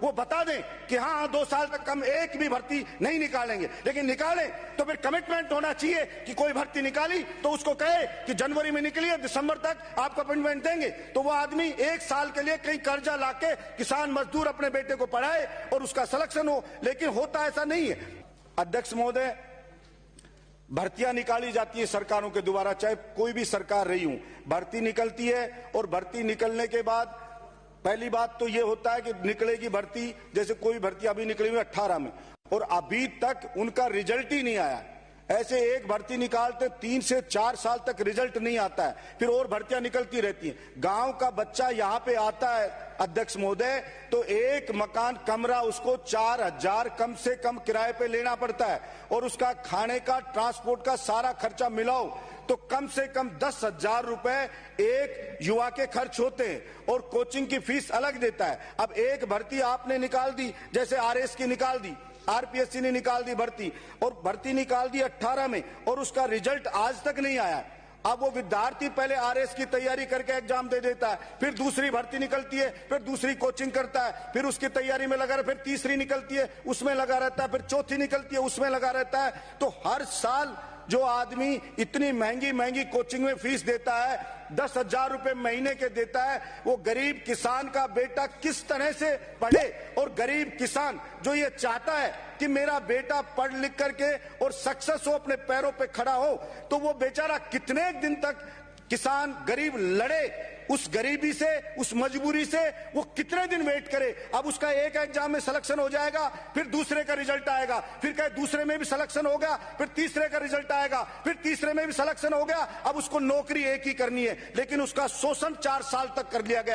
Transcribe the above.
वो बता दें कि हाँ 2 साल तक हम एक भी भर्ती नहीं निकालेंगे, लेकिन निकालें तो फिर कमिटमेंट होना चाहिए कि कोई भर्ती निकाली तो उसको कहे कि जनवरी में निकली है, दिसंबर तक आपको अपॉइंटमेंट देंगे। तो वो आदमी 1 साल के लिए कहीं कर्जा लाके किसान मजदूर अपने बेटे को पढ़ाए और उसका सिलेक्शन हो, लेकिन होता ऐसा नहीं है। अध्यक्ष महोदय, भर्तियां निकाली जाती है सरकारों के द्वारा, चाहे कोई भी सरकार रही हूं, भर्ती निकलती है और भर्ती निकलने के बाद पहली बात तो यह होता है कि निकलेगी भर्ती, जैसे कोई भर्ती अभी निकली हुई 18 में और अभी तक उनका रिजल्ट ही नहीं आया। ऐसे एक भर्ती निकालते 3 से 4 साल तक रिजल्ट नहीं आता है, फिर और भर्तियां निकलती रहती हैं। गांव का बच्चा यहां पे आता है अध्यक्ष महोदय, तो एक मकान कमरा उसको 4,000 कम से कम किराए पे लेना पड़ता है और उसका खाने का ट्रांसपोर्ट का सारा खर्चा मिलाओ तो कम से कम 10,000 रुपए एक युवा के खर्च होते हैं और कोचिंग की फीस अलग देता है। अब एक भर्ती आपने निकाल दी, जैसे आरएस की निकाल दी, आरपीएससी ने निकाल दी भर्ती, और भर्ती निकाल दी 18 में और उसका रिजल्ट आज तक नहीं आया। अब वो विद्यार्थी पहले आरएस की तैयारी करके एग्जाम दे देता है, फिर दूसरी भर्ती निकलती है, फिर दूसरी कोचिंग करता है, फिर उसकी तैयारी में लगा रहता है, फिर तीसरी निकलती है उसमें लगा रहता है, फिर चौथी निकलती है उसमें लगा रहता है। तो हर साल जो आदमी इतनी महंगी महंगी कोचिंग में फीस देता है, 10,000 रुपए महीने के देता है, वो गरीब किसान का बेटा किस तरह से पढ़े? और गरीब किसान जो ये चाहता है कि मेरा बेटा पढ़ लिख करके और सक्सेस हो, अपने पैरों पे खड़ा हो, तो वो बेचारा कितने दिन तक किसान गरीब लड़े? उस गरीबी से, उस मजबूरी से वो कितने दिन वेट करे? अब उसका एक एग्जाम में सिलेक्शन हो जाएगा, फिर दूसरे का रिजल्ट आएगा, फिर कहे दूसरे में भी सिलेक्शन हो गया, फिर तीसरे का रिजल्ट आएगा, फिर तीसरे में भी सिलेक्शन हो गया। अब उसको नौकरी एक ही करनी है, लेकिन उसका शोषण 4 साल तक कर लिया गया।